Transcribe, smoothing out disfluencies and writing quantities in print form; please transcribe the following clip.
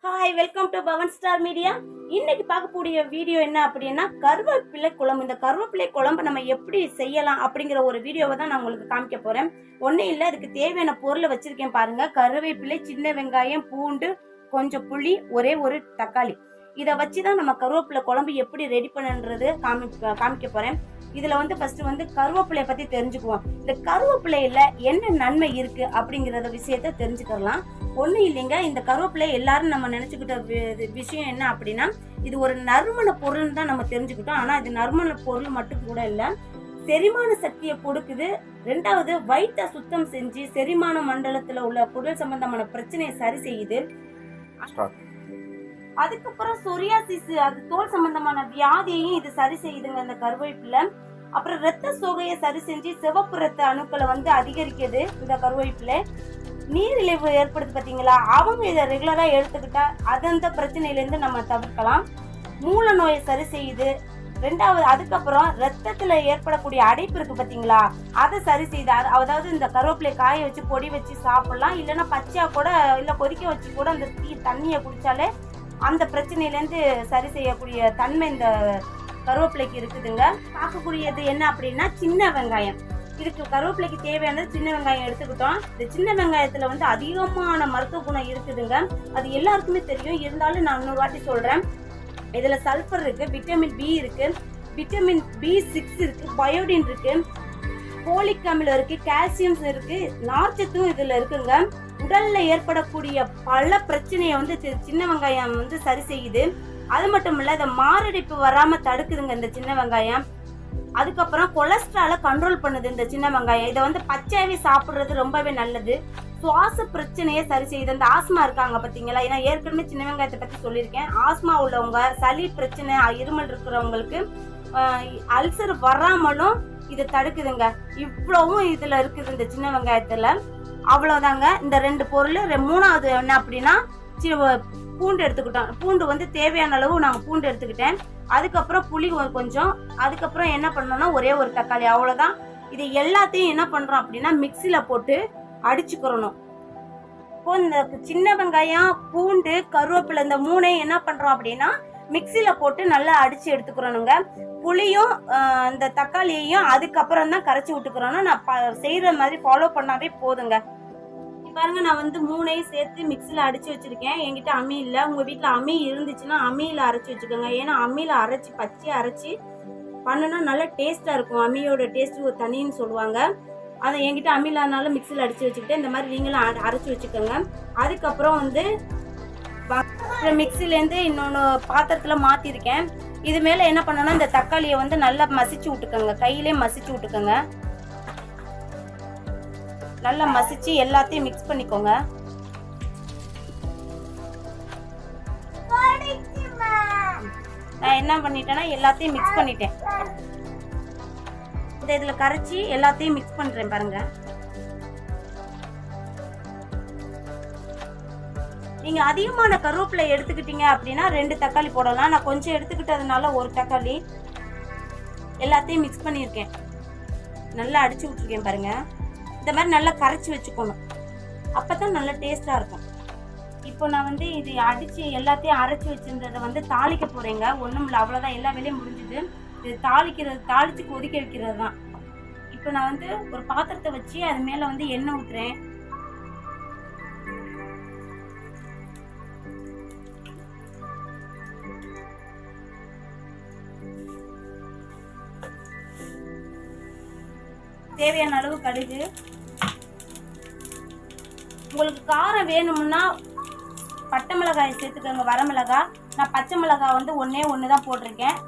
Hi, welcome to Pavan star media. இன்னைக்கு பார்க்கக்கூடிய video என்ன அப்படின்னா கருவேப்பிலை குழம்பு. இந்த கருவேப்பிலை குழம்பு நம்ம எப்படி செய்யலாம் அப்படிங்கிற ஒரு வீடியோவை தான் நான் உங்களுக்கு காமிக்க போறேன். ஒன்றும் இல்லை, அதுக்கு தேவையான பொருளை வச்சிருக்கேன் பாருங்க. கருவேப்பிலை, சின்ன வெங்காயம், பூண்டு, கொஞ்சம் புளி, ஒரே ஒரு தக்காளி. இதை வச்சுதான் நம்ம கருவேப்பிலை குழம்பு எப்படி ரெடி பண்ணுன்றது காமிக்க போறேன். இதுல ஃபர்ஸ்ட் கருவேப்பிலையை பத்தி தெரிஞ்சுக்குவோம். இந்த கருவேப்பிலையில என்ன நன்மை இருக்கு அப்படிங்கறத விஷயத்த தெரிஞ்சுக்கலாம். ஒண்ணு இல்லைங்க, இந்த கருவேப்பிலை எல்லாரும் நம்ம நினைச்சுக்கிட்ட விஷயம் என்ன அப்படின்னா இது ஒரு நறுமண பொருள்னு தான் நம்ம தெரிஞ்சுக்கிட்டோம். ஆனா இது நறுமண பொருள் மட்டும் கூட இல்ல, செரிமான சக்தியை கொடுக்குது. ரெண்டாவது, வயிற்றை சுத்தம் செஞ்சு செரிமான மண்டலத்துல உள்ள குடல் சம்பந்தமான பிரச்சனையை சரி செய்யுது. அதுக்கப்புறம் சொரியாசிஸ், அது தோல் சம்பந்தமான வியாதியையும் இது சரி செய்யுதுங்க இந்த கருவேப்பிலை. அப்புறம் ரத்த சோகையை சரி செஞ்சு சிவப்பு ரத்த அணுக்களை அதிகரிக்குது இந்த கருவேப்பிலை. நீரிழிவு ஏற்படுது பாத்தீங்களா, அவங்க இதை ரெகுலரா எடுத்துக்கிட்டா அந்த பிரச்சனையில இருந்து நம்ம தவிர்க்கலாம். மூல நோயை சரி செய்யுது. ரெண்டாவது, அதுக்கப்புறம் ரத்தத்துல ஏற்படக்கூடிய அடைப்பு இருக்கு பாத்தீங்களா, அதை சரி செய்யுது. அதாவது இந்த கருவேப்பிலை காய வச்சு பொடி வச்சு சாப்பிடலாம், இல்லைன்னா பச்சையா கூட இல்ல கொதிக்க வச்சு கூட அந்த தண்ணியை குடிச்சாலே அந்த பிரச்சனையில இருந்து சரி செய்யக்கூடிய தன்மை இந்த கருவேப்பிலைக்கு இருக்குதுங்க. பார்க்கக்கூடியது என்ன அப்படின்னா சின்ன வெங்காயம். இதுக்கு கருவேப்பிலைக்கு தேவையானது சின்ன வெங்காயம் எடுத்துக்கிட்டோம். இந்த சின்ன வெங்காயத்துல அதிகமான மருத்துவ குணம் இருக்குதுங்க, அது எல்லாருக்குமே தெரியும். இருந்தாலும் நான் இன்னொரு வாட்டி சொல்றேன். இதுல சல்பர் இருக்கு, விட்டமின் பி இருக்கு, விட்டமின் B6 இருக்கு, பயோடின் இருக்கு, போலிக் அமிலம் இருக்கு, கால்சியம் இருக்கு, நார்ச்சத்தும் இதுல இருக்குங்க. உடல்ல ஏற்படக்கூடிய பல பிரச்சனையை சின்ன வெங்காயம் சரி செய்யுது. அது மட்டும் இல்ல, இந்த மாரடைப்பு வராம தடுக்குதுங்க இந்த சின்ன வெங்காயம். அதுக்கப்புறம் கொலஸ்ட்ரால கண்ட்ரோல் பண்ணுது இந்த சின்ன வெங்காயம். இதை பச்சையாவே சாப்பிடுறது ரொம்பவே நல்லது. சுவாச பிரச்சனையை சரி செய்யுது. இந்த ஆஸ்மா இருக்காங்க பாத்தீங்களா, ஏன்னா ஏற்கனவே சின்ன வெங்காயத்தை பத்தி சொல்லியிருக்கேன். ஆஸ்மா உள்ளவங்க, சளி பிரச்சனை, இருமல் இருக்கிறவங்களுக்கு அல்சர் வராமலும் இது தடுக்குதுங்க. இவ்வளவும் இதுல இருக்குது இந்த சின்ன வெங்காயத்துல. அவ்வளவுதாங்க இந்த ரெண்டு பொருள். மூணாவது என்ன அப்படின்னா பூண்டு எடுத்துக்கிட்டோம். பூண்டு தேவையான அளவு நாங்க பூண்டு எடுத்துக்கிட்டேன். அதுக்கப்புறம் புளி கொஞ்சம், அதுக்கப்புறம் என்ன பண்ணோம்னா ஒரே ஒரு தக்காளி, அவ்வளவுதான். இது எல்லாத்தையும் என்ன பண்றோம் அப்படின்னா மிக்சியில போட்டு அடிச்சுக்கிறணும். இப்போ இந்த சின்ன வெங்காயம், பூண்டு, கருவேப்பிலை இந்த மூணையும் என்ன பண்றோம் அப்படின்னா மிக்சியில போட்டு நல்லா அடிச்சு எடுத்துக்கிறோனுங்க. புளியும் இந்த தக்காளியையும் அதுக்கப்புறம் தான் கரைச்சி விட்டுக்கிறோம். நான் செய்யற மாதிரி ஃபாலோ பண்ணாவே போதுங்க. பாருங்க, நான் மூணையும் சேர்த்து மிக்சியில அடிச்சு வச்சிருக்கேன். என்கிட்ட அம்மி இல்ல. உங்க வீட்டுல அம்மி இருந்துச்சுன்னா அம்மியில அரைச்சு வச்சுக்கோங்க. ஏன்னா அம்மியில அரைச்சி பச்சையா அரைச்சி பண்ணுனா நல்லா டேஸ்டா இருக்கும். அம்மியோட டேஸ்ட் ஒரு தனின்னு சொல்லுவாங்க. அதை என்கிட்ட அம்மியிலனாலும் மிக்சியில அடிச்சு வச்சுக்கிட்டு இந்த மாதிரி நீங்களும் அரைச்சு வச்சுக்கோங்க. அதுக்கப்புறம் மிக்சில இருந்து இன்னொன்னு பாத்திரத்துல மாத்திருக்கேன். இது மேல என்ன பண்ணணும்னா இந்த தக்காளியை நல்லா மசிச்சு விட்டுக்கோங்க. கையிலே மசிச்சு விட்டுக்கோங்க. நல்லா மசிச்சு எல்லாத்தையும் மிக்ஸ் பண்ணிக்கோங்க. நான் என்ன பண்ணிட்டேன்னா எல்லாத்தையும் மிக்ஸ் பண்ணிட்டேன். இந்த இதுல கரைச்சி எல்லாத்தையும் மிக்ஸ் பண்றேன் பாருங்க. நீங்க அதிகமான கருவேப்பிலை எடுத்துக்கிட்டீங்க அப்படின்னா 2 தக்காளி போடலாம். நான் கொஞ்சம் எடுத்துக்கிட்டதுனால ஒரு தக்காளி. எல்லாத்தையும் மிக்ஸ் பண்ணியிருக்கேன். நல்லா அடிச்சு விட்டுருக்கேன் பாருங்க. இந்த மாதிரி நல்லா கரைச்சி வச்சுக்கணும், அப்பதான் நல்லா டேஸ்டா இருக்கும். இப்போ நான் இது அடிச்சு எல்லாத்தையும் அரைச்சி வச்சிருந்ததை தாளிக்க போறேங்க. ஒண்ணும் இல்லை, அவ்வளவுதான், எல்லா வேலையும் முடிஞ்சுது. இது தாளிச்சு கொதிக்க வைக்கிறது தான். இப்போ நான் ஒரு பாத்திரத்தை வச்சு அது மேல எண்ணெய் ஊத்துறேன். தேவையான அளவு கடுகு. உங்களுக்கு காரம் வேணும்னா பட்டை மிளகாய் சேர்த்துக்கோங்க, வரமிளகாய். நான் பச்சை மிளகாய் ஒன்னே ஒன்று தான் போட்டிருக்கேன்.